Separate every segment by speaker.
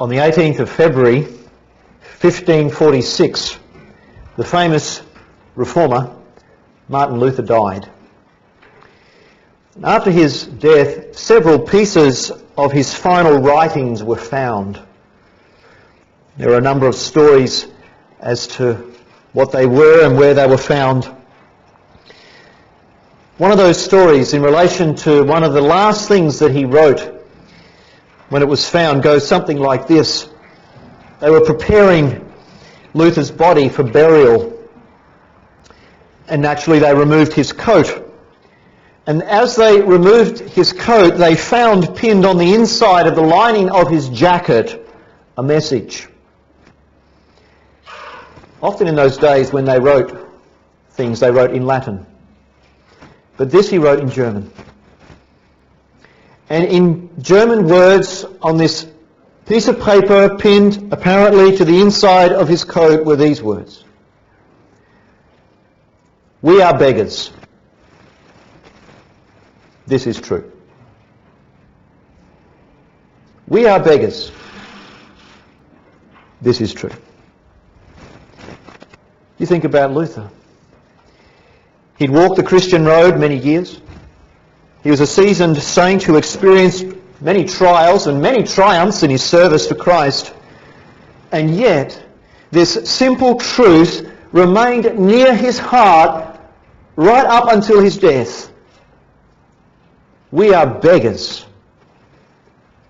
Speaker 1: On the 18th of February 1546, the famous reformer Martin Luther died. After his death, several pieces of his final writings were found. There are a number of stories as to what they were and where they were found. One of those stories in relation to one of the last things that he wrote when it was found goes something like this. They were preparing Luther's body for burial, and naturally they removed his coat. And as they removed his coat, they found pinned on the inside of the lining of his jacket a message. Often in those days when they wrote things, they wrote in Latin. But this he wrote in German. And in German words on this piece of paper pinned apparently to the inside of his coat were these words: "We are beggars. This is true." We are beggars. This is true. You think about Luther. He'd walked the Christian road many years. He was a seasoned saint who experienced many trials and many triumphs in his service for Christ. And yet, this simple truth remained near his heart right up until his death. We are beggars.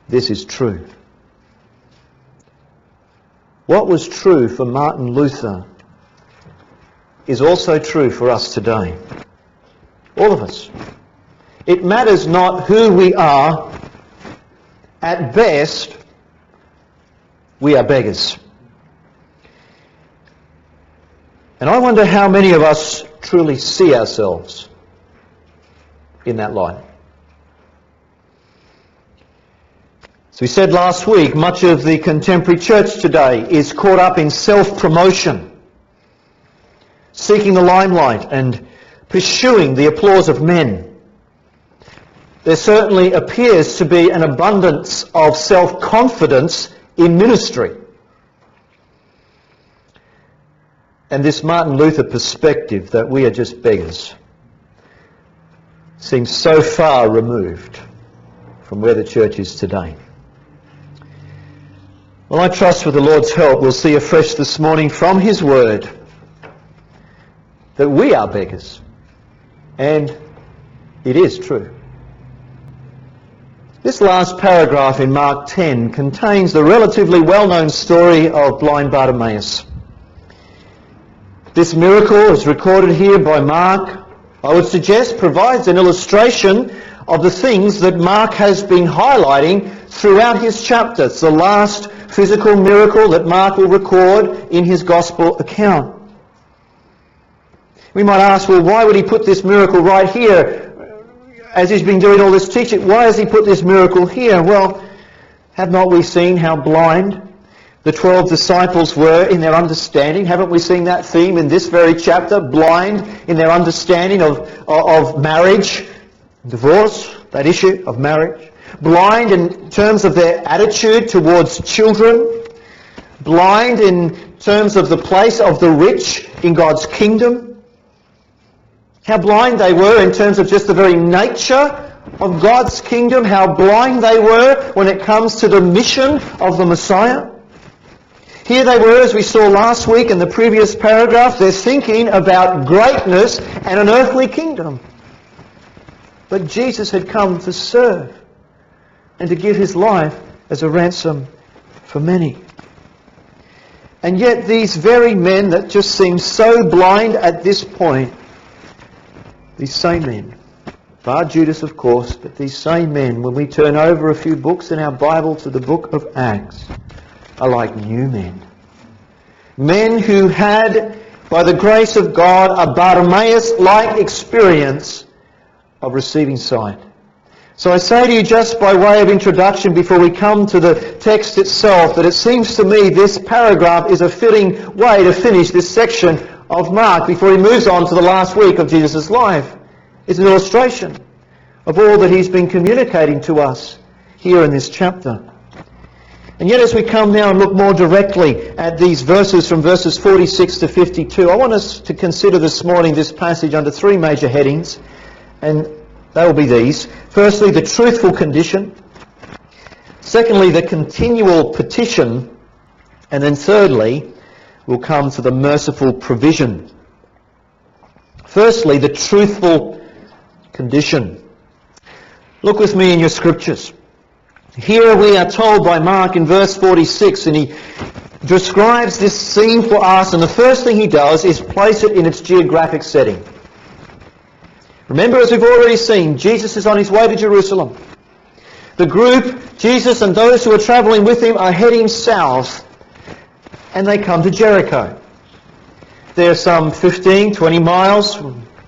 Speaker 1: This is true. What was true for Martin Luther is also true for us today. All of us. It matters not who we are. At best, we are beggars. And I wonder how many of us truly see ourselves in that light. As we said last week, much of the contemporary church today is caught up in self-promotion, seeking the limelight and pursuing the applause of men. There certainly appears to be an abundance of self-confidence in ministry. And this Martin Luther perspective that we are just beggars seems so far removed from where the church is today. Well, I trust with the Lord's help we'll see afresh this morning from his word that we are beggars. And it is true. This last paragraph in Mark 10 contains the relatively well-known story of blind Bartimaeus. This miracle, as recorded here by Mark, I would suggest provides an illustration of the things that Mark has been highlighting throughout his chapter. It's the last physical miracle that Mark will record in his gospel account. We might ask, well, why would he put this miracle right here? As he's been doing all this teaching, why has he put this miracle here? Well, have not we seen how blind the 12 disciples were in their understanding? Haven't we seen that theme in this very chapter? Blind in their understanding of marriage, divorce, that issue of marriage. Blind in terms of their attitude towards children. Blind in terms of the place of the rich in God's kingdom. How blind they were in terms of just the very nature of God's kingdom. How blind they were when it comes to the mission of the Messiah. Here they were, as we saw last week in the previous paragraph, they're thinking about greatness and an earthly kingdom. But Jesus had come to serve and to give his life as a ransom for many. And yet these very men that just seem so blind at this point, these same men, bar Judas of course, but these same men, when we turn over a few books in our Bible to the book of Acts, are like new men. Men who had, by the grace of God, a Bartimaeus-like experience of receiving sight. So I say to you just by way of introduction before we come to the text itself that it seems to me this paragraph is a fitting way to finish this section of Mark before he moves on to the last week of Jesus' life. It's an illustration of all that he's been communicating to us here in this chapter. And yet as we come now and look more directly at these verses from verses 46 to 52, I want us to consider this morning this passage under three major headings, and they will be these. Firstly, the truthful condition. Secondly, the continual petition. And then thirdly, we'll come to the merciful provision. Firstly, the truthful condition. Look with me in your scriptures. Here we are told by Mark in verse 46, and he describes this scene for us, and the first thing he does is place it in its geographic setting. Remember, as we've already seen, Jesus is on his way to Jerusalem. The group, Jesus and those who are travelling with him, are heading south, and they come to Jericho. They're some 15, 20 miles,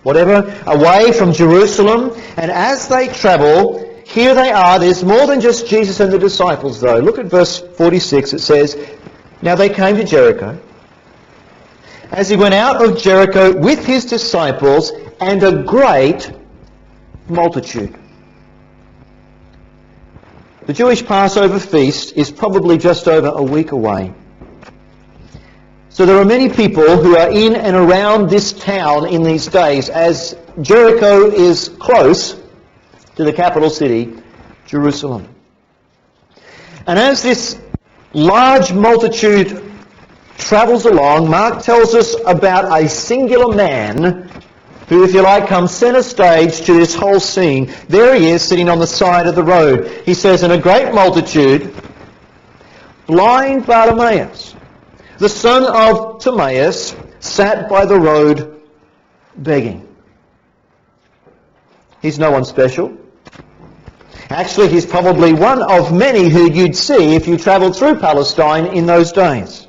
Speaker 1: whatever, away from Jerusalem, and as they travel, here they are. There's more than just Jesus and the disciples, though. Look at verse 46. It says, "Now they came to Jericho. As he went out of Jericho with his disciples and a great multitude." The Jewish Passover feast is probably just over a week away. So there are many people who are in and around this town in these days, as Jericho is close to the capital city, Jerusalem. And as this large multitude travels along, Mark tells us about a singular man who, if you like, comes centre stage to this whole scene. There he is, sitting on the side of the road. He says, "And a great multitude, blind Bartimaeus, the son of Timaeus, sat by the road begging." He's no one special. Actually, he's probably one of many who you'd see if you travelled through Palestine in those days.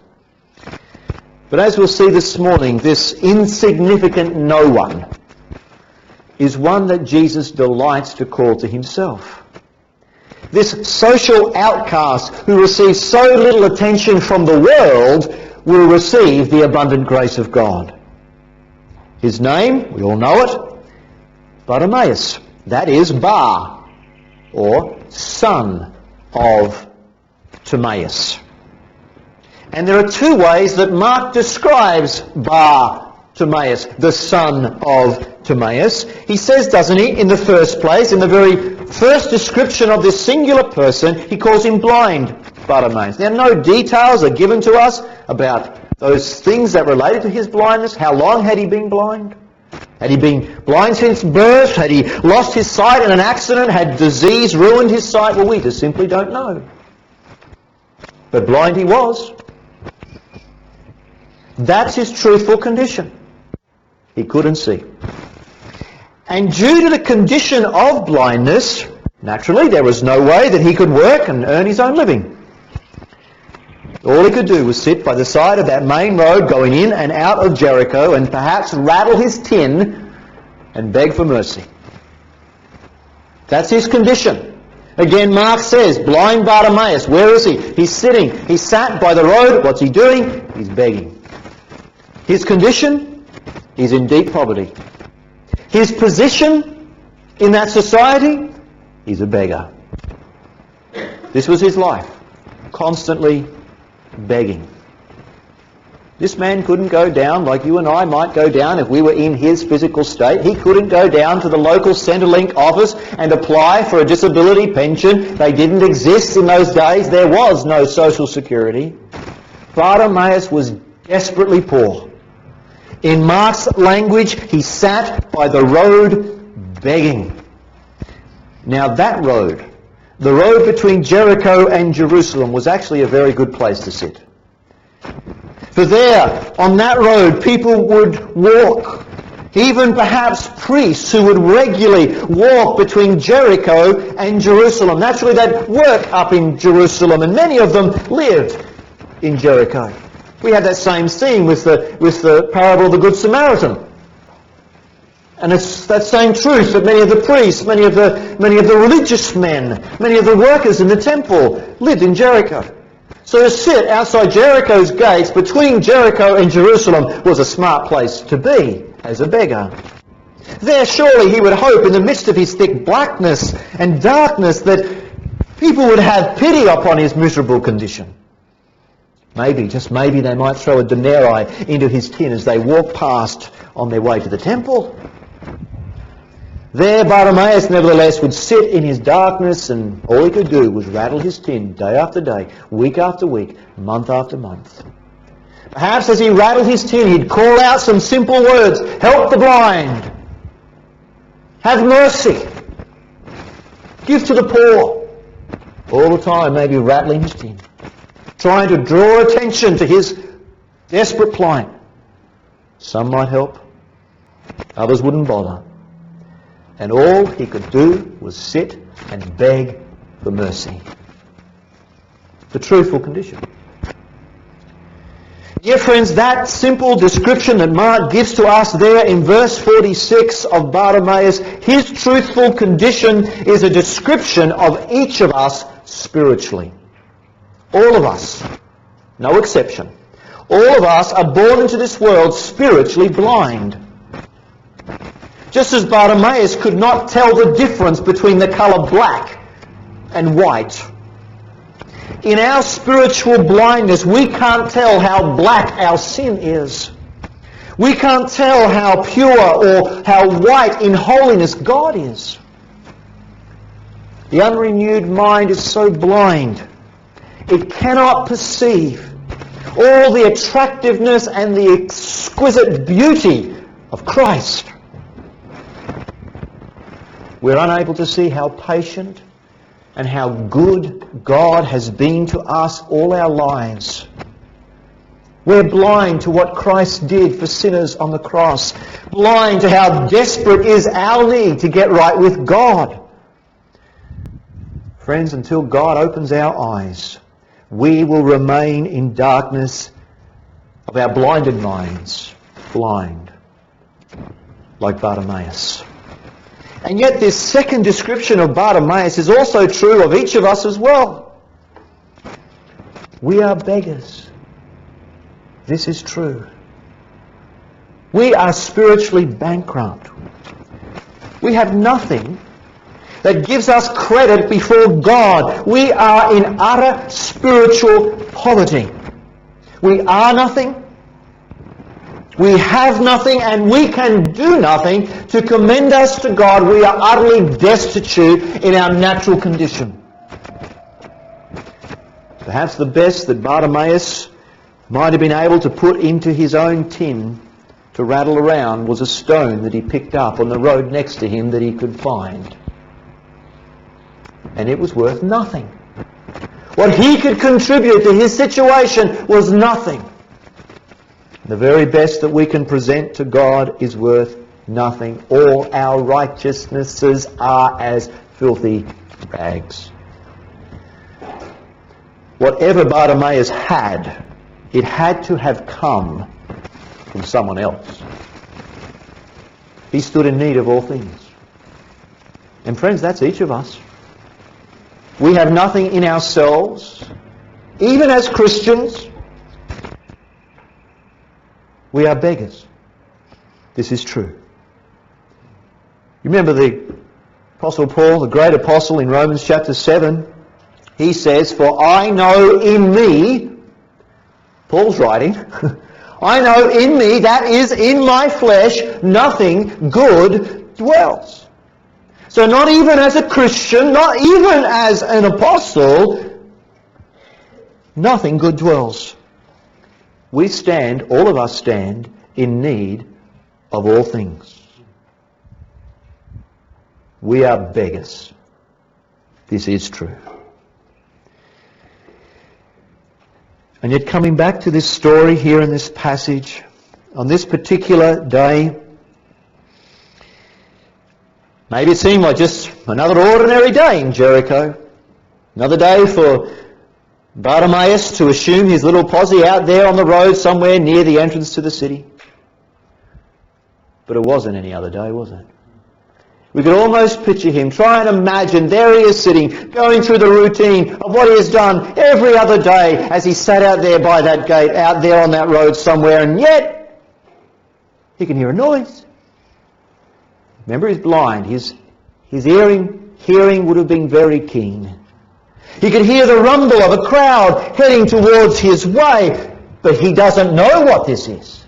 Speaker 1: But as we'll see this morning, this insignificant no one is one that Jesus delights to call to himself. This social outcast who receives so little attention from the world will receive the abundant grace of God. His name, we all know it, Bartimaeus. That is Bar, or son of Timaeus. And there are two ways that Mark describes Bartimaeus, the son of Timaeus. He says, doesn't he, in the first place, in the very first description of this singular person, he calls him blind Bartimaeus. Now, no details are given to us about those things that related to his blindness. How long had he been blind? Had he been blind since birth? Had he lost his sight in an accident? Had disease ruined his sight? Well, we just simply don't know. But blind he was. That's his truthful condition. He couldn't see. And due to the condition of blindness, naturally there was no way that he could work and earn his own living. All he could do was sit by the side of that main road going in and out of Jericho and perhaps rattle his tin and beg for mercy. That's his condition. Again, Mark says, blind Bartimaeus, where is he? He's sitting. He sat by the road. What's he doing? He's begging. His condition? He's in deep poverty. His position in that society? He's a beggar. This was his life. Constantly begging. This man couldn't go down like you and I might go down if we were in his physical state. He couldn't go down to the local Centrelink office and apply for a disability pension. They didn't exist in those days. There was no social security. Bartimaeus was desperately poor. In Mark's language, he sat by the road begging. Now that road, the road between Jericho and Jerusalem, was actually a very good place to sit. For there, on that road, people would walk. Even perhaps priests who would regularly walk between Jericho and Jerusalem. Naturally, they'd work up in Jerusalem, and many of them lived in Jericho. We have that same scene with the parable of the Good Samaritan. And it's that same truth that many of the priests, many of the religious men, many of the workers in the temple lived in Jericho. So to sit outside Jericho's gates, between Jericho and Jerusalem, was a smart place to be as a beggar. There surely he would hope, in the midst of his thick blackness and darkness, that People would have pity upon his miserable condition. Maybe, just maybe, they might throw a denarii into his tin as they walk past on their way to the temple. There Bartimaeus nevertheless would sit in his darkness, and all he could do was rattle his tin day after day, week after week, month after month. Perhaps as he rattled his tin, he'd call out some simple words: help the blind, have mercy, give to the poor. All the time maybe rattling his tin, trying to draw attention to his desperate plight. Some might help, others wouldn't bother. And all he could do was sit and beg for mercy. The truthful condition. Dear friends, that simple description that Mark gives to us there in verse 46 of Bartimaeus, his truthful condition is a description of each of us spiritually. All of us, no exception. All of us are born into this world spiritually blind. Just as Bartimaeus could not tell the difference between the colour black and white. In our spiritual blindness, we can't tell how black our sin is. We can't tell how pure or how white in holiness God is. The unrenewed mind is so blind, it cannot perceive all the attractiveness and the exquisite beauty of Christ. We're unable to see how patient and how good God has been to us all our lives. We're blind to what Christ did for sinners on the cross, blind to how desperate is our need to get right with God. Friends, until God opens our eyes, we will remain in darkness of our blinded minds, blind, like Bartimaeus. And yet this second description of Bartimaeus is also true of each of us as well. We are beggars. This is true. We are spiritually bankrupt. We have nothing that gives us credit before God. We are in utter spiritual poverty. We are nothing. We have nothing, and we can do nothing to commend us to God. We are utterly destitute in our natural condition. Perhaps the best that Bartimaeus might have been able to put into his own tin to rattle around was a stone that he picked up on the road next to him that he could find. And it was worth nothing. What he could contribute to his situation was nothing. The very best that we can present to God is worth nothing. All our righteousnesses are as filthy rags. Whatever Bartimaeus had, it had to have come from someone else. He stood in need of all things. And friends, that's each of us. We have nothing in ourselves. Even as Christians, we are beggars. This is true. You remember the Apostle Paul, the great apostle in Romans chapter 7? He says, "For I know in me," Paul's writing, "I know in me, that is in my flesh, nothing good dwells." So not even as a Christian, not even as an apostle, nothing good dwells. We stand, all of us stand, in need of all things. We are beggars. This is true. And yet, coming back to this story here in this passage, on this particular day, maybe it seemed like just another ordinary day in Jericho. Another day for Bartimaeus to assume his little posse out there on the road somewhere near the entrance to the city. But it wasn't any other day, was it? We could almost picture him. Try and imagine, there he is sitting, going through the routine of what he has done every other day as he sat out there by that gate, out there on that road somewhere, and yet he can hear a noise. Remember, he's blind. His hearing would have been very keen. He could hear the rumble of a crowd heading towards his way, but he doesn't know what this is.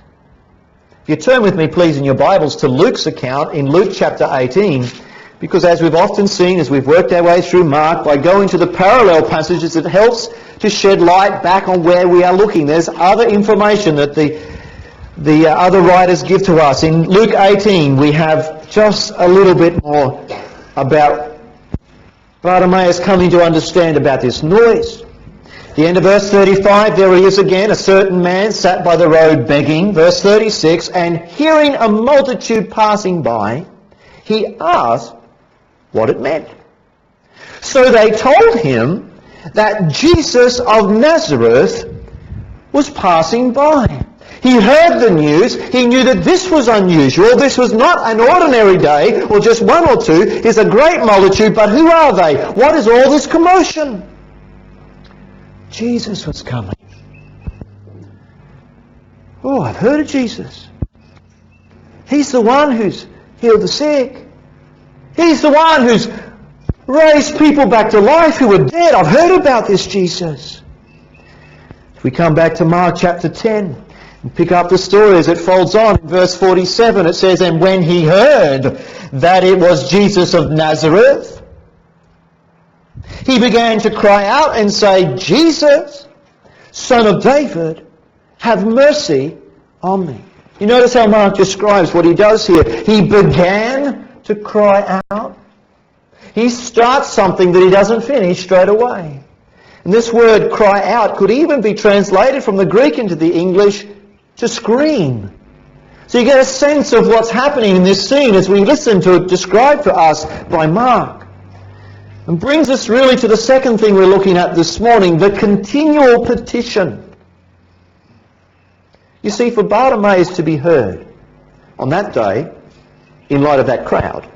Speaker 1: If you turn with me, please, in your Bibles to Luke's account in Luke chapter 18, because as we've often seen, as we've worked our way through Mark, by going to the parallel passages, it helps to shed light back on where we are looking. There's other information that the other writers give to us. In Luke 18, we have just a little bit more about Bartimaeus coming to understand about this noise. The end of verse 35, there he is again, a certain man sat by the road begging. Verse 36, and hearing a multitude passing by, he asked what it meant. So they told him that Jesus of Nazareth was passing by. He heard the news. He knew that this was unusual. This was not an ordinary day or just one or two. It's a great multitude, but who are they? What is all this commotion? Jesus was coming. Oh, I've heard of Jesus. He's the one who's healed the sick. He's the one who's raised people back to life who were dead. I've heard about this Jesus. If we come back to Mark chapter 10 and pick up the story as it folds on, in verse 47 it says, and when he heard that it was Jesus of Nazareth, he began to cry out and say, Jesus, Son of David, have mercy on me. You notice how Mark describes what he does here. He began to cry out. He starts something that he doesn't finish straight away. And this word cry out could even be translated from the Greek into the English to scream. So you get a sense of what's happening in this scene as we listen to it described for us by Mark. And brings us really to the second thing we're looking at this morning, the continual petition. You see, for Bartimaeus to be heard on that day, in light of that crowd,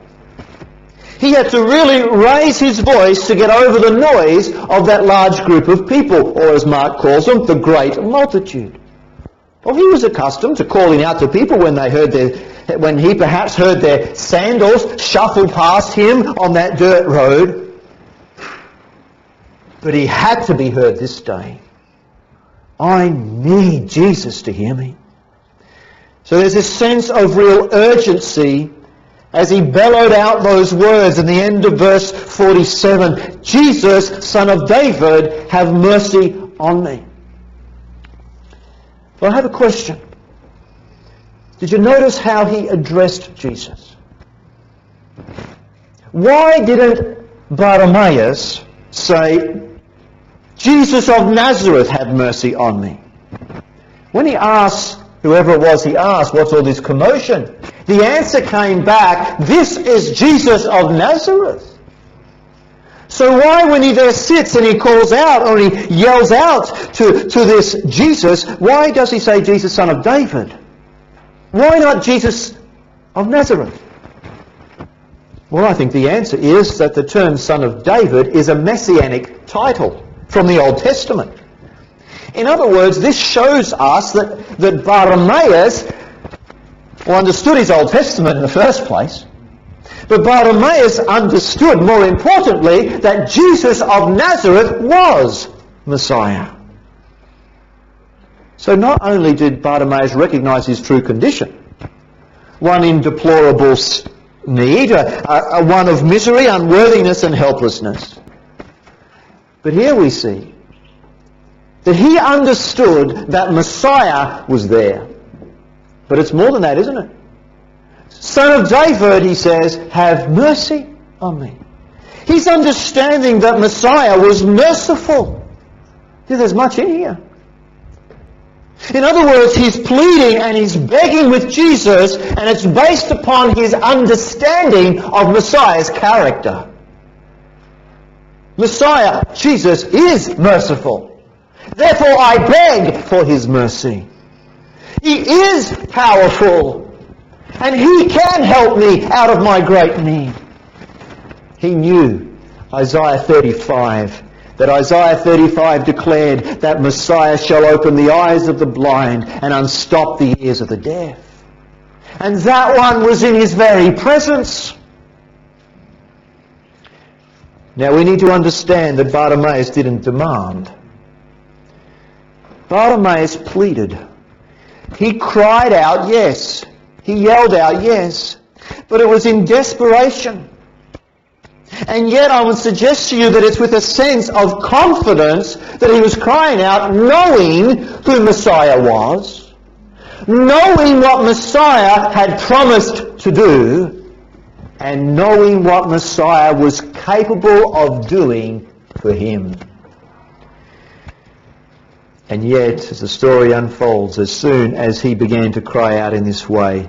Speaker 1: he had to really raise his voice to get over the noise of that large group of people, or as Mark calls them, the great multitude. Well, he was accustomed to calling out to people when he perhaps heard their sandals shuffle past him on that dirt road. But he had to be heard this day. I need Jesus to hear me. So there's a sense of real urgency as he bellowed out those words in the end of verse 47. Jesus, Son of David, have mercy on me. Well, I have a question. Did you notice how he addressed Jesus? Why didn't Bartimaeus say, Jesus of Nazareth, have mercy on me? When he asked, whoever it was he asked, what's all this commotion? The answer came back, this is Jesus of Nazareth. So why, when he there sits and he calls out, or he yells out to this Jesus, why does he say Jesus, Son of David? Why not Jesus of Nazareth? Well, I think the answer is that the term Son of David is a messianic title from the Old Testament. In other words, this shows us that Bartimaeus understood his Old Testament in the first place, but Bartimaeus understood, more importantly, that Jesus of Nazareth was Messiah. So not only did Bartimaeus recognize his true condition, one in deplorable need, one of misery, unworthiness and helplessness, but here we see that he understood that Messiah was there. But it's more than that, isn't it? Son of David, he says, have mercy on me. He's understanding that Messiah was merciful. There's much in here. In other words, he's pleading and he's begging with Jesus, and it's based upon his understanding of Messiah's character. Messiah, Jesus, is merciful. Therefore I beg for his mercy. He is powerful, and he can help me out of my great need. He knew Isaiah 35, that Isaiah 35 declared that Messiah shall open the eyes of the blind and unstop the ears of the deaf. And that one was in his very presence. Now we need to understand that Bartimaeus didn't demand. Bartimaeus pleaded. He cried out, yes. He yelled out, yes. But it was in desperation. And yet I would suggest to you that it's with a sense of confidence that he was crying out, knowing who Messiah was, knowing what Messiah had promised to do, and knowing what Messiah was capable of doing for him. And yet, as the story unfolds, as soon as he began to cry out in this way,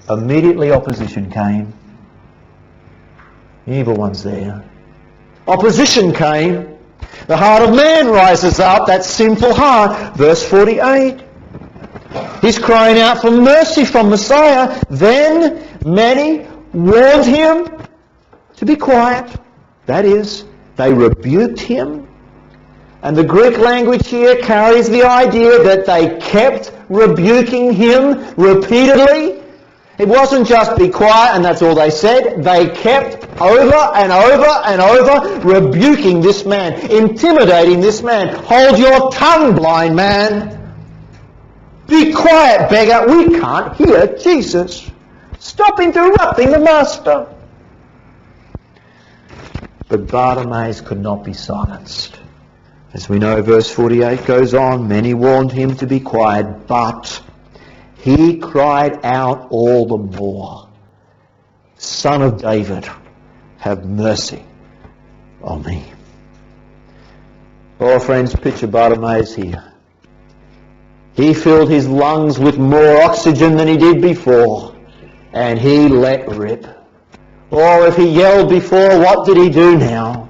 Speaker 1: immediately opposition came. The evil one's there. Opposition came. The heart of man rises up, that sinful heart. Verse 48. He's crying out for mercy from Messiah. Then many warned him to be quiet. That is, they rebuked him. And the Greek language here carries the idea that they kept rebuking him repeatedly. It wasn't just be quiet and that's all they said. They kept over and over and over rebuking this man, intimidating this man. Hold your tongue, blind man. Be quiet, beggar. We can't hear Jesus. Stop interrupting the master. But Bartimaeus could not be silenced. As we know, verse 48 goes on, many warned him to be quiet, but he cried out all the more, Son of David, have mercy on me. Oh, friends, picture Bartimaeus here. He filled his lungs with more oxygen than he did before, and he let rip. Or if he yelled before, what did he do now?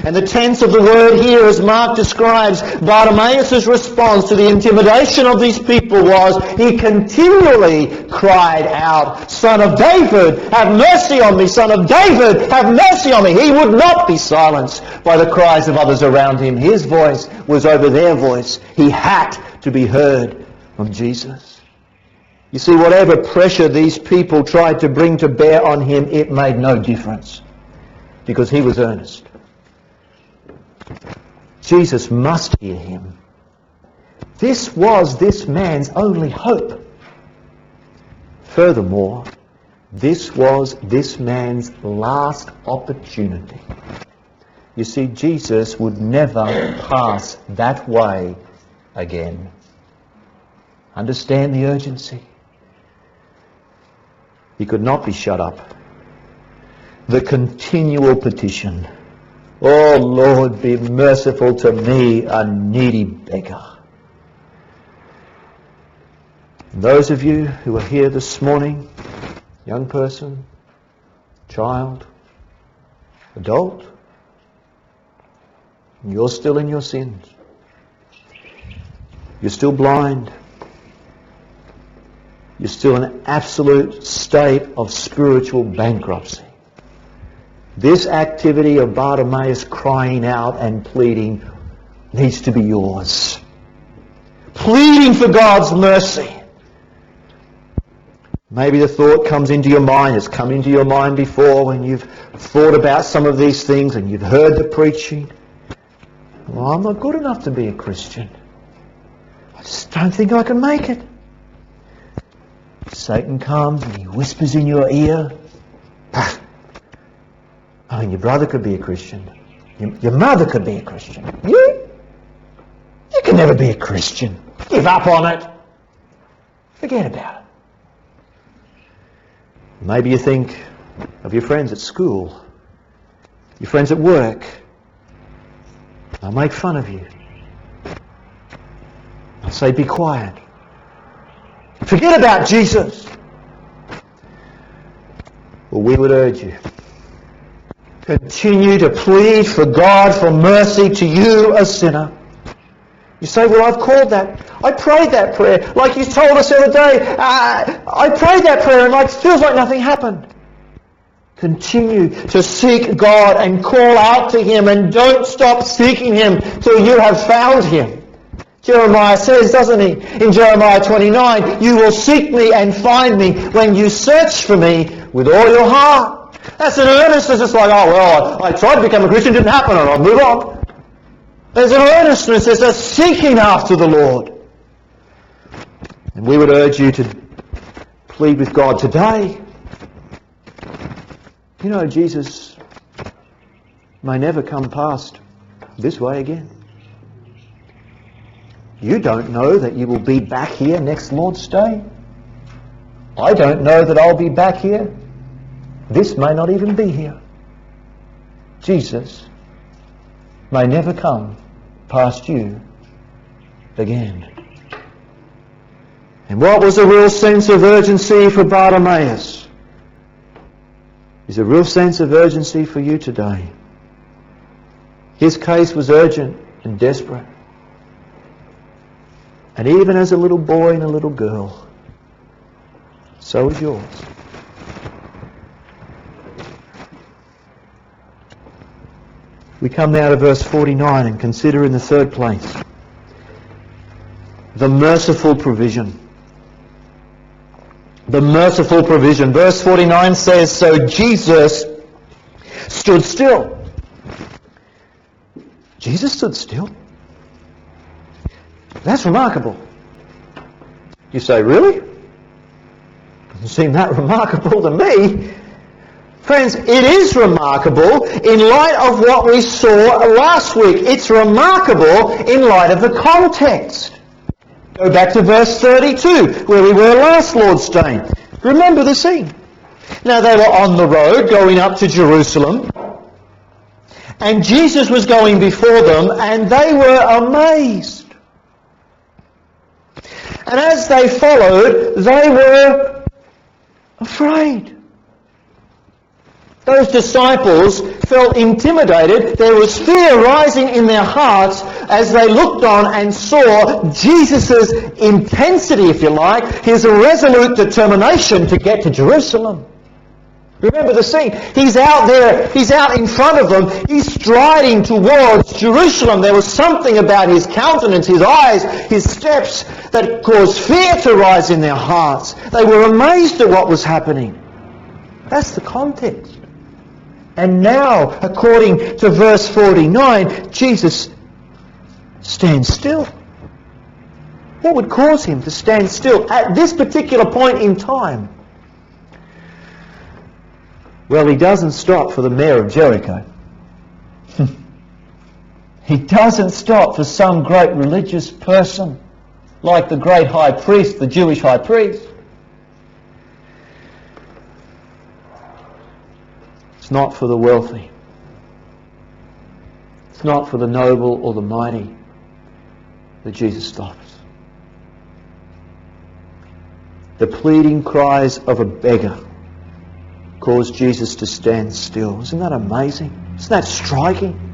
Speaker 1: And the tense of the word here, as Mark describes, Bartimaeus' response to the intimidation of these people was, he continually cried out, Son of David, have mercy on me, Son of David, have mercy on me. He would not be silenced by the cries of others around him. His voice was over their voice. He had to be heard from Jesus. You see, whatever pressure these people tried to bring to bear on him, it made no difference, because he was earnest. Jesus must hear him. This was this man's only hope. Furthermore, this was this man's last opportunity. You see, Jesus would never pass that way again. Understand the urgency. He could not be shut up. The continual petition, Oh Lord, be merciful to me, a needy beggar. And those of you who are here this morning, young person, child, adult, you're still in your sins. You're still blind. You're still in an absolute state of spiritual bankruptcy. This activity of Bartimaeus crying out and pleading needs to be yours. Pleading for God's mercy. Maybe the thought comes into your mind, it's come into your mind before when you've thought about some of these things and you've heard the preaching. Well, I'm not good enough to be a Christian. I just don't think I can make it. Satan comes and he whispers in your ear, I mean, your brother could be a Christian. Your mother could be a Christian. You can never be a Christian. Give up on it. Forget about it. Maybe you think of your friends at school, your friends at work. They'll make fun of you. They'll say, be quiet. Forget about Jesus. Well, we would urge you, continue to plead for God for mercy to you, a sinner. You say, well, I've called that. I prayed that prayer. Like you told us the other day, I prayed that prayer and it feels like nothing happened. Continue to seek God and call out to Him, and don't stop seeking Him till you have found Him. Jeremiah says, doesn't he, in Jeremiah 29, you will seek me and find me when you search for me with all your heart. That's an earnestness. It's like, oh, well, I tried to become a Christian, didn't happen, and I'll move on. There's an earnestness, there's a seeking after the Lord. And we would urge you to plead with God today. You know, Jesus may never come past this way again. You don't know that you will be back here next Lord's Day. I don't know that I'll be back here. This may not even be here. Jesus may never come past you again. And what was a real sense of urgency for Bartimaeus is a real sense of urgency for you today. His case was urgent and desperate. And even as a little boy and a little girl, so is yours. We come now to verse 49 and consider in the third place the merciful provision. The merciful provision. Verse 49 says, so Jesus stood still. Jesus stood still? That's remarkable. You say, really? Doesn't seem that remarkable to me. Friends, it is remarkable in light of what we saw last week. It's remarkable in light of the context. Go back to verse 32, where we were last Lord's Day. Remember the scene. Now they were on the road going up to Jerusalem, and Jesus was going before them, and they were amazed. And as they followed, they were afraid. Those disciples felt intimidated. There was fear rising in their hearts as they looked on and saw Jesus' intensity, if you like, his resolute determination to get to Jerusalem. Remember the scene. He's out there, he's out in front of them, he's striding towards Jerusalem. There was something about his countenance, his eyes, his steps that caused fear to rise in their hearts. They were amazed at what was happening. That's the context. And now, according to verse 49, Jesus stands still. What would cause him to stand still at this particular point in time? Well, he doesn't stop for the mayor of Jericho. He doesn't stop for some great religious person like the great high priest, the Jewish high priest. It's not for the wealthy. It's not for the noble or the mighty that Jesus stops. The pleading cries of a beggar caused Jesus to stand still. Isn't that amazing? Isn't that striking?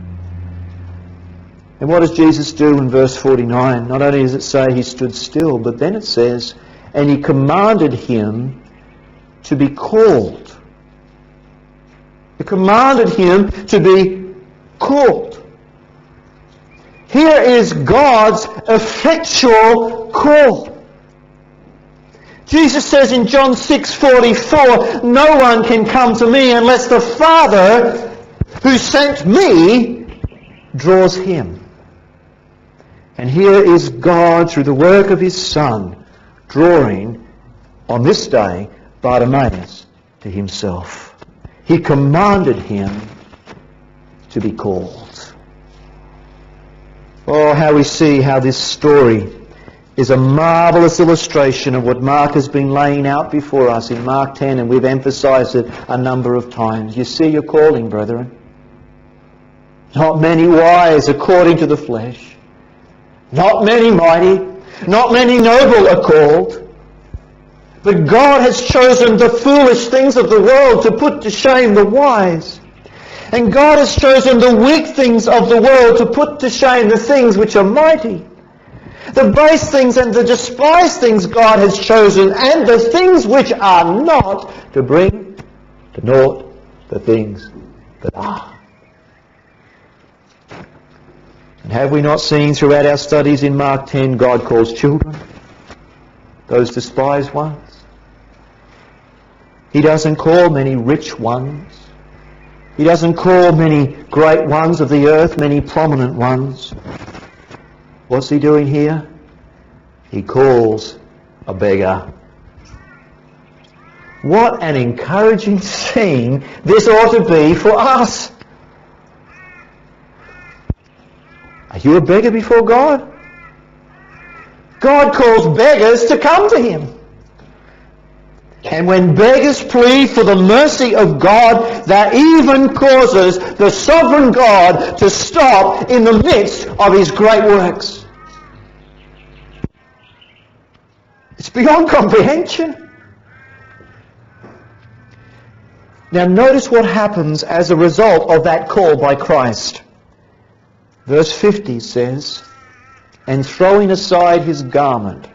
Speaker 1: And what does Jesus do in verse 49? Not only does it say he stood still, but then it says, and he commanded him to be called. He commanded him to be called. Here is God's effectual call. Jesus says in John 6:44, no one can come to me unless the Father who sent me draws him. And here is God, through the work of his Son, drawing on this day Bartimaeus to himself. He commanded him to be called. Oh, how we see how this story is a marvellous illustration of what Mark has been laying out before us in Mark 10, and we've emphasized it a number of times. You see your calling, brethren. Not many wise according to the flesh. Not many mighty. Not many noble are called. But God has chosen the foolish things of the world to put to shame the wise. And God has chosen the weak things of the world to put to shame the things which are mighty. The base things and the despised things God has chosen, and the things which are not, to bring to naught the things that are. And have we not seen throughout our studies in Mark 10, God calls children, those despised ones? He doesn't call many rich ones. He doesn't call many great ones of the earth, many prominent ones. What's he doing here? He calls a beggar. What an encouraging scene this ought to be for us. Are you a beggar before God? God calls beggars to come to him. And when beggars plead for the mercy of God, that even causes the sovereign God to stop in the midst of his great works. It's beyond comprehension. Now notice what happens as a result of that call by Christ. Verse 50 says, "And throwing aside his garment,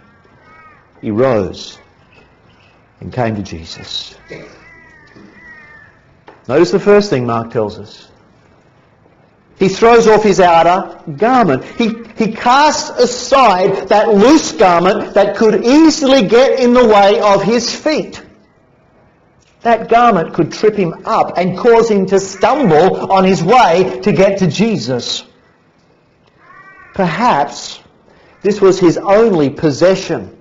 Speaker 1: he rose and came to Jesus." Notice the first thing Mark tells us. He throws off his outer garment. He casts aside that loose garment that could easily get in the way of his feet. That garment could trip him up and cause him to stumble on his way to get to Jesus. Perhaps this was his only possession.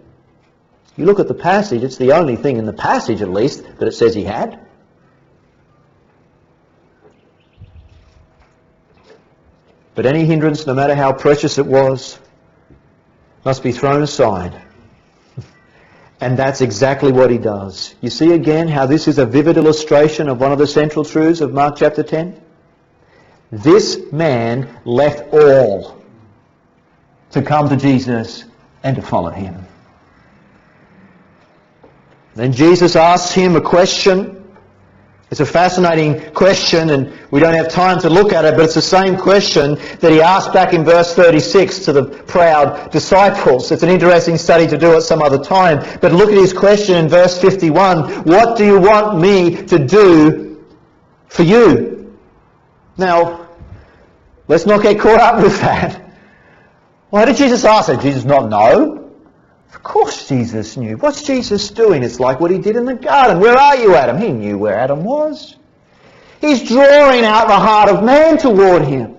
Speaker 1: You look at the passage, it's the only thing in the passage, at least, that it says he had. But any hindrance, no matter how precious it was, must be thrown aside. And that's exactly what he does. You see again how this is a vivid illustration of one of the central truths of Mark chapter 10? This man left all to come to Jesus and to follow him. Then Jesus asks him a question. It's a fascinating question, and we don't have time to look at it, but it's the same question that he asked back in verse 36 to the proud disciples. It's an interesting study to do at some other time, but look at his question in verse 51. "What do you want me to do for you?" Now, let's not get caught up with that. Why did Jesus ask that? Did Jesus not know? Of course Jesus knew. What's Jesus doing? It's like what he did in the garden. Where are you, Adam? He knew where Adam was. He's drawing out the heart of man toward him.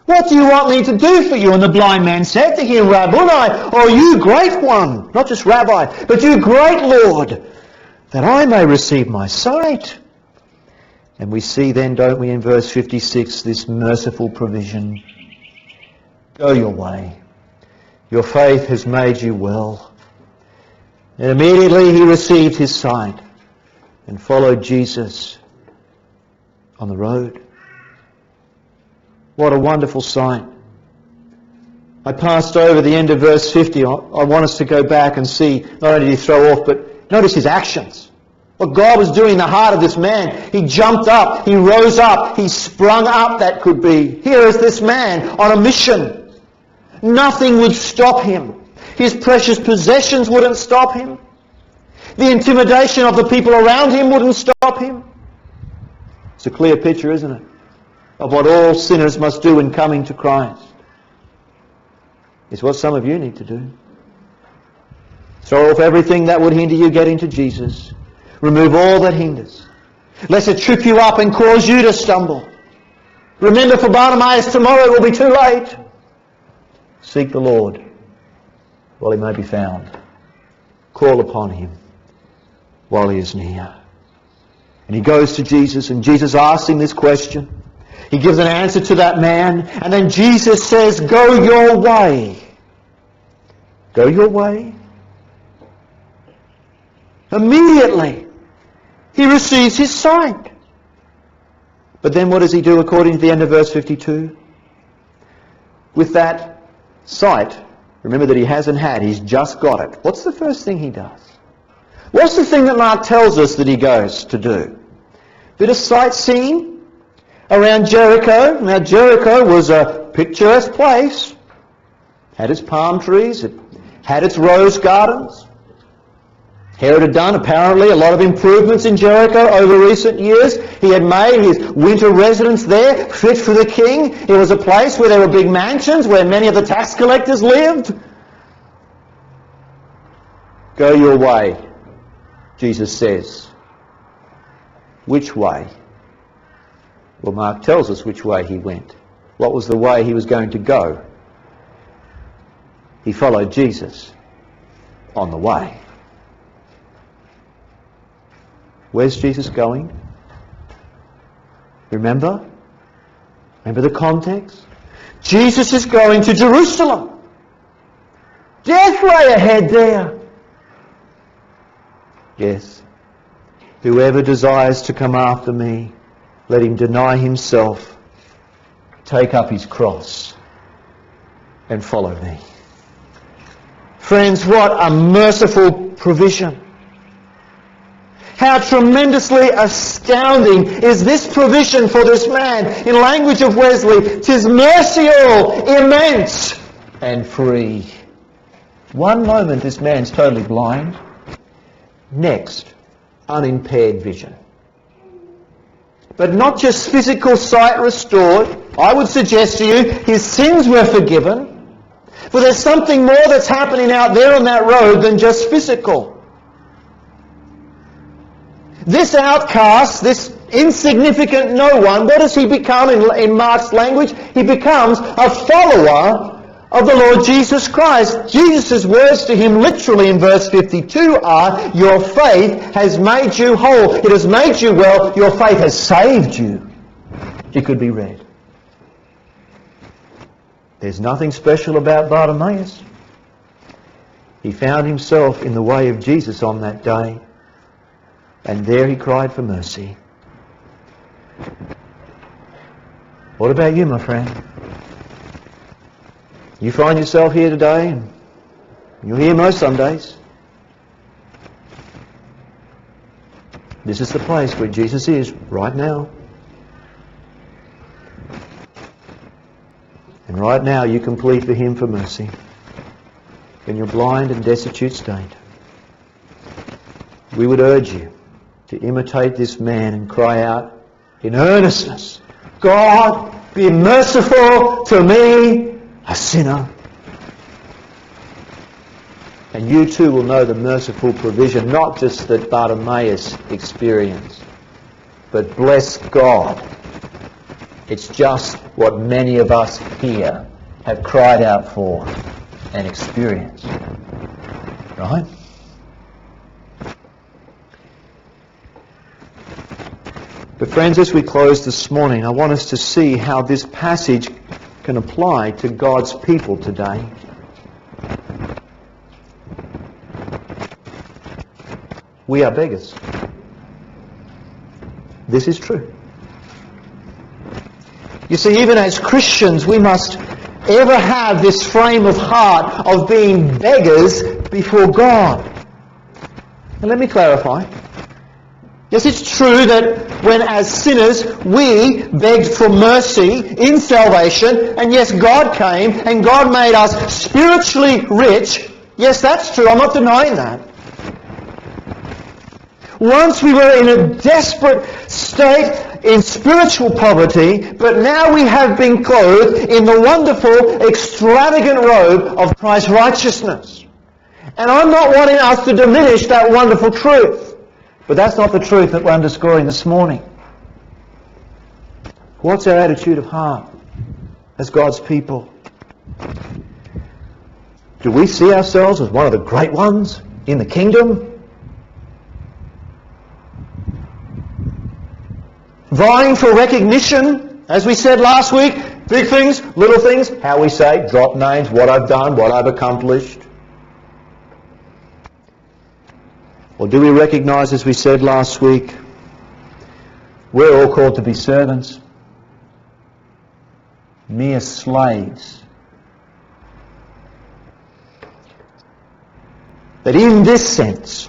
Speaker 1: "What do you want me to do for you?" And the blind man said to him, "Rabboni, oh you great one," not just Rabbi, but "you great Lord, that I may receive my sight." And we see then, don't we, in verse 56, this merciful provision. "Go your way. Your faith has made you well." And immediately he received his sight and followed Jesus on the road. What a wonderful sight. I passed over the end of verse 50. I want us to go back and see, not only did he throw off, but notice his actions. What God was doing in the heart of this man. He jumped up, he rose up, he sprung up, that could be. Here is this man on a mission. Nothing would stop him. His precious possessions wouldn't stop him. The intimidation of the people around him wouldn't stop him. It's a clear picture, isn't it, of what all sinners must do in coming to Christ. It's what some of you need to do. Throw off everything that would hinder you getting to Jesus. Remove all that hinders, lest it trip you up and cause you to stumble. Remember, for Bartimaeus, tomorrow will be too late. Seek the Lord while he may be found. Call upon him while he is near. And he goes to Jesus, and Jesus asks him this question. He gives an answer to that man, and then Jesus says, "Go your way." Go your way. Immediately, he receives his sight. But then what does he do according to the end of verse 52? With that sight, remember that he hasn't had, he's just got it. What's the first thing he does? What's the thing that Mark tells us that he goes to do? Bit of sightseeing around Jericho. Now Jericho was a picturesque place. Had its palm trees, it had its rose gardens. Herod had done, apparently, a lot of improvements in Jericho over recent years. He had made his winter residence there fit for the king. It was a place where there were big mansions, where many of the tax collectors lived. Go your way, Jesus says. Which way? Well, Mark tells us which way he went. What was the way he was going to go? He followed Jesus on the way. Where's Jesus going? Remember? Remember the context? Jesus is going to Jerusalem. Death lay ahead there. Yes. Whoever desires to come after me, let him deny himself, take up his cross, and follow me. Friends, what a merciful provision. How tremendously astounding is this provision for this man. In language of Wesley, 'tis mercy all, immense and free. One moment this man's totally blind. Next, unimpaired vision. But not just physical sight restored. I would suggest to you his sins were forgiven. For there's something more that's happening out there on that road than just physical. This outcast, this insignificant no one, what does he become in Mark's language? He becomes a follower of the Lord Jesus Christ. Jesus' words to him literally in verse 52 are, your faith has made you whole. It has made you well. Your faith has saved you. It could be read. There's nothing special about Bartimaeus. He found himself in the way of Jesus on that day. And there he cried for mercy. What about you, my friend? You find yourself here today, and you're here most Sundays. This is the place where Jesus is right now. And right now you can plead for him for mercy in your blind and destitute state. We would urge you to imitate this man and cry out in earnestness, God, be merciful to me, a sinner. And you too will know the merciful provision, not just that Bartimaeus experienced, but bless God, it's just what many of us here have cried out for and experienced. Right? But friends, as we close this morning, I want us to see how this passage can apply to God's people today. We are beggars. This is true. You see, even as Christians, we must ever have this frame of heart of being beggars before God. And let me clarify. Yes, it's true that when as sinners we begged for mercy in salvation, and yes, God came and God made us spiritually rich. Yes, that's true. I'm not denying that. Once we were in a desperate state in spiritual poverty, but now we have been clothed in the wonderful, extravagant robe of Christ's righteousness. And I'm not wanting us to diminish that wonderful truth. But that's not the truth that we're underscoring this morning. What's our attitude of heart as God's people? Do we see ourselves as one of the great ones in the kingdom? Vying for recognition, as we said last week, big things, little things, how we say, drop names, what I've done, what I've accomplished. Or do we recognize, as we said last week, we're all called to be servants, mere slaves. That in this sense,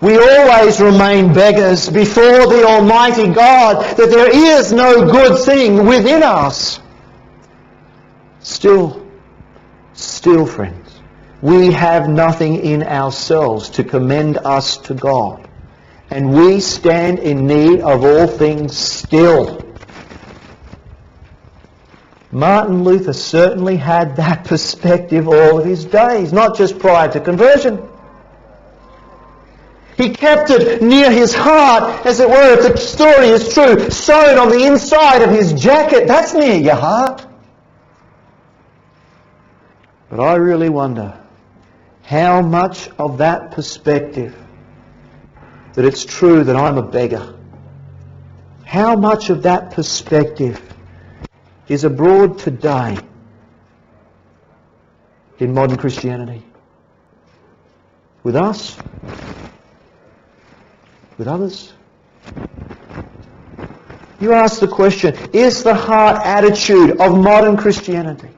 Speaker 1: we always remain beggars before the Almighty God, that there is no good thing within us. Still, friends, we have nothing in ourselves to commend us to God. And we stand in need of all things still. Martin Luther certainly had that perspective all of his days, not just prior to conversion. He kept it near his heart, as it were, if the story is true, sewn on the inside of his jacket. That's near your heart. But I really wonder how much of that perspective, that it's true that I'm a beggar, how much of that perspective is abroad today in modern Christianity? With us? With others? You ask the question, is the heart attitude of modern Christianity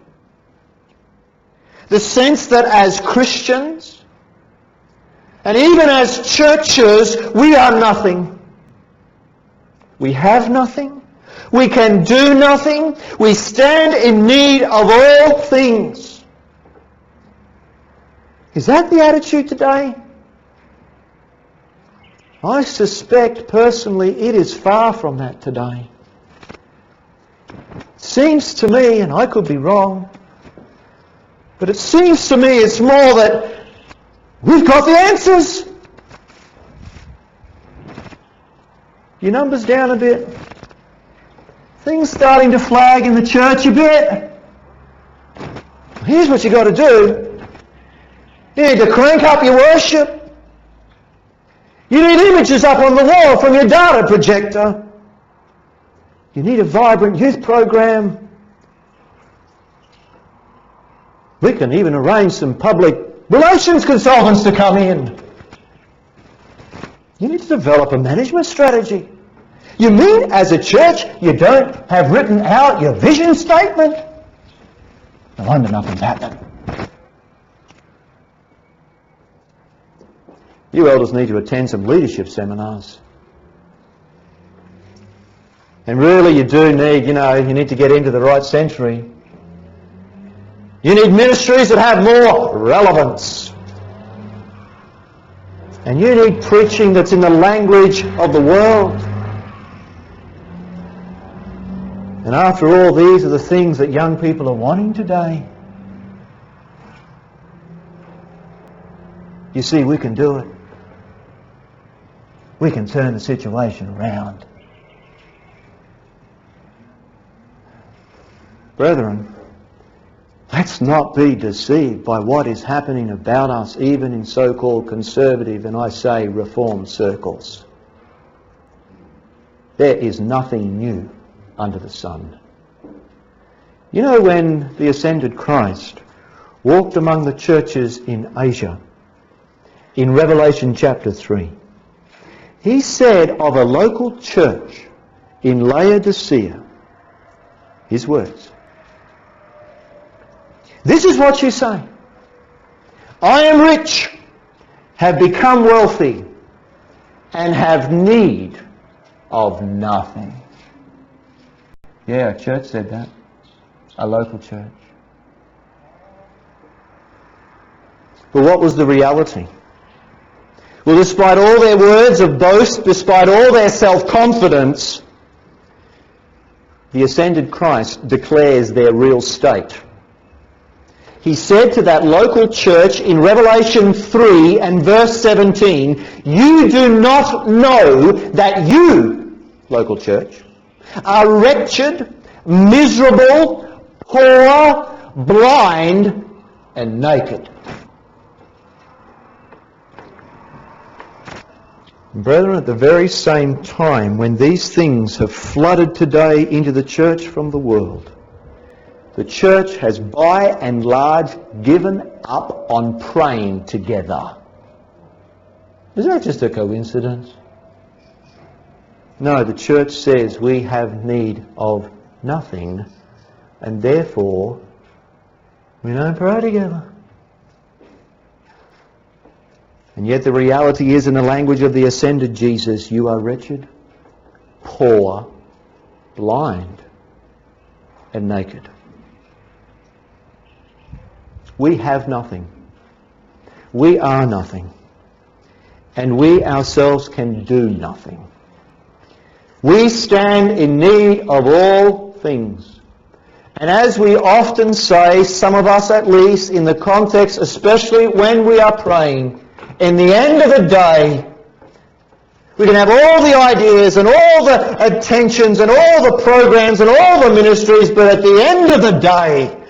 Speaker 1: the sense that as Christians, and even as churches, we are nothing? We have nothing. We can do nothing. We stand in need of all things. Is that the attitude today? I suspect personally it is far from that today. It seems to me, and I could be wrong, but it seems to me it's more that we've got the answers. Your numbers down a bit. Things starting to flag in the church a bit. Here's what you've got to do. You need to crank up your worship. You need images up on the wall from your data projector. You need a vibrant youth program. We can even arrange some public relations consultants to come in. You need to develop a management strategy. You mean as a church you don't have written out your vision statement? No wonder nothing's happening. You elders need to attend some leadership seminars. And really you do need, you need to get into the right century. You need ministries that have more relevance. And you need preaching that's in the language of the world. And after all, these are the things that young people are wanting today. You see, we can do it. We can turn the situation around. Brethren, let's not be deceived by what is happening about us, even in so-called conservative, and I say reformed circles. There is nothing new under the sun. You know, when the ascended Christ walked among the churches in Asia, in Revelation chapter 3, he said of a local church in Laodicea, his words, "This is what you say. I am rich, have become wealthy, and have need of nothing." Yeah, a church said that. A local church. But what was the reality? Well, despite all their words of boast, despite all their self-confidence, the ascended Christ declares their real state. He said to that local church in Revelation 3 and verse 17, "You do not know that you, local church, are wretched, miserable, poor, blind, and naked." Brethren, at the very same time when these things have flooded today into the church from the world, the church has by and large given up on praying together. Is that just a coincidence? No, the church says we have need of nothing, and therefore we don't pray together. And yet the reality is, in the language of the ascended Jesus, you are wretched, poor, blind, and naked. We have nothing. We are nothing. And we ourselves can do nothing. We stand in need of all things. And as we often say, some of us at least, in the context, especially when we are praying, in the end of the day, We can have all the ideas and all the attentions and all the programs and all the ministries, but at the end of the day,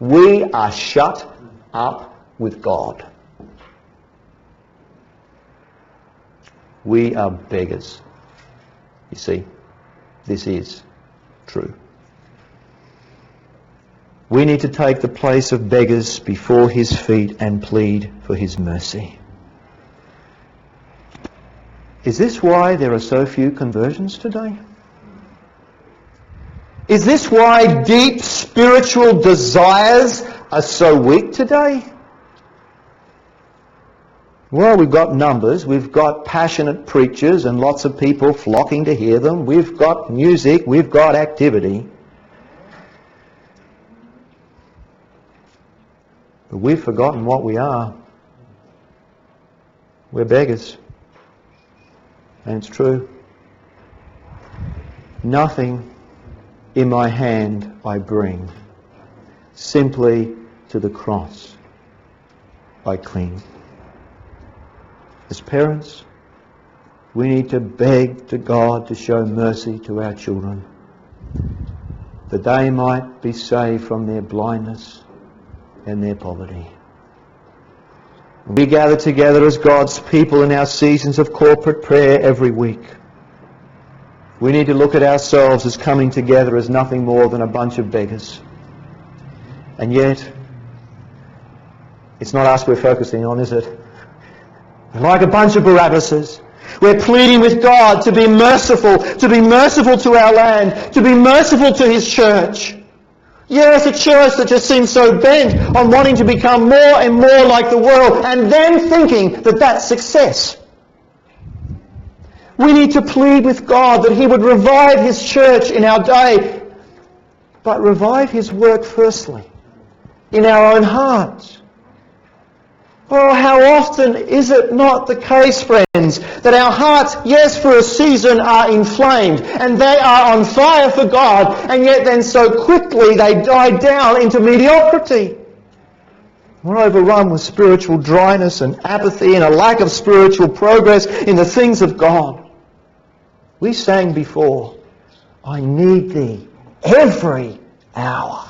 Speaker 1: we are shut up with God. We are beggars. You see, this is true. We need to take the place of beggars before his feet and plead for his mercy. Is this why there are so few conversions today? Is this why deep spiritual desires are so weak today? Well, we've got numbers, we've got passionate preachers and lots of people flocking to hear them, we've got music, we've got activity. But we've forgotten what we are. We're beggars. And it's true. Nothing in my hand I bring. Simply to the cross I cling. As parents, we need to beg to God to show mercy to our children, that they might be saved from their blindness and their poverty. We gather together as God's people in our seasons of corporate prayer every week. We need to look at ourselves as coming together as nothing more than a bunch of beggars. And yet, it's not us we're focusing on, is it? Like a bunch of Barabbases, we're pleading with God to be merciful to our land, to be merciful to his church. Yes, a church that just seems so bent on wanting to become more and more like the world, and then thinking that that's success. We need to plead with God that he would revive his church in our day, but revive his work firstly in our own hearts. Oh, how often is it not the case, friends, that our hearts, yes, for a season are inflamed and they are on fire for God, and yet then so quickly they die down into mediocrity. We're overrun with spiritual dryness and apathy and a lack of spiritual progress in the things of God. We sang before, I need thee every hour.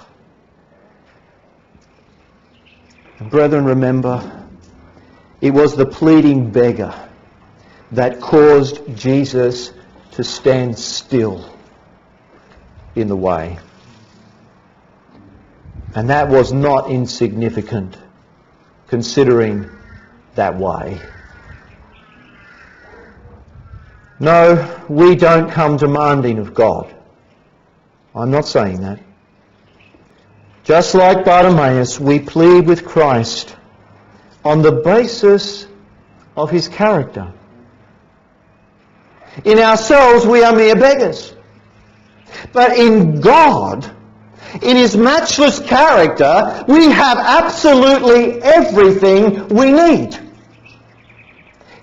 Speaker 1: And brethren, remember, it was the pleading beggar that caused Jesus to stand still in the way. And that was not insignificant, considering that way. No, we don't come demanding of God. I'm not saying that. Just like Bartimaeus, we plead with Christ on the basis of his character. In ourselves, we are mere beggars. But in God, in his matchless character, we have absolutely everything we need.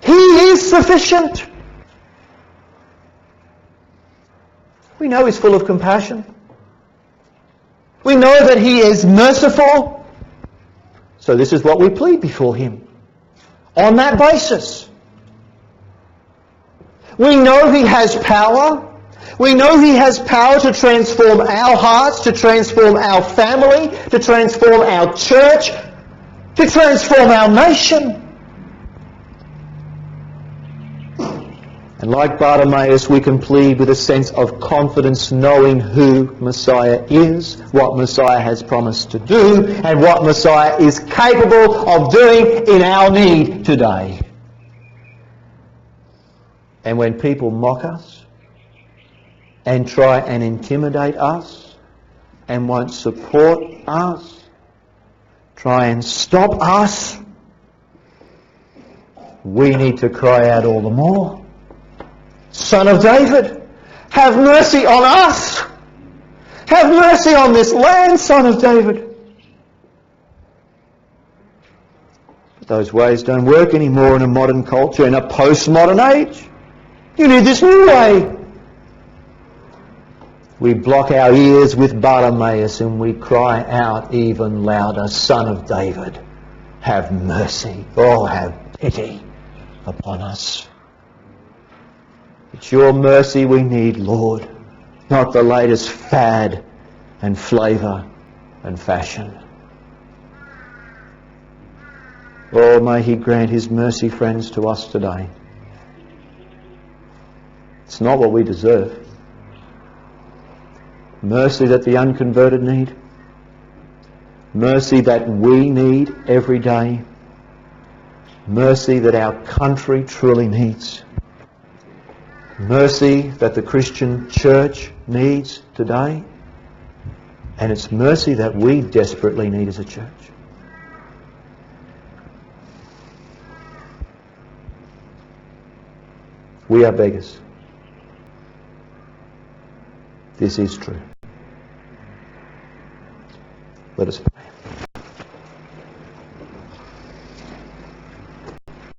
Speaker 1: He is sufficient. We know he's full of compassion. We know that he is merciful. So this is what we plead before him. On that basis. We know he has power. We know he has power to transform our hearts, to transform our family, to transform our church, to transform our nation. And like Bartimaeus, we can plead with a sense of confidence, knowing who Messiah is, what Messiah has promised to do, and what Messiah is capable of doing in our need today. And when people mock us and try and intimidate us and won't support us, try and stop us, we need to cry out all the more, Son of David, have mercy on us. Have mercy on this land, Son of David. But those ways don't work anymore in a modern culture, in a postmodern age. You need this new way. We block our ears with Bartimaeus and we cry out even louder, Son of David, have mercy. Oh, have pity upon us. It's your mercy we need, Lord, not the latest fad and flavour and fashion. Oh, may He grant His mercy, friends, to us today. It's not what we deserve. Mercy that the unconverted need. Mercy that we need every day. Mercy that our country truly needs. Mercy that the Christian church needs today. And it's mercy that we desperately need as a church. We are beggars. This is true. Let us pray.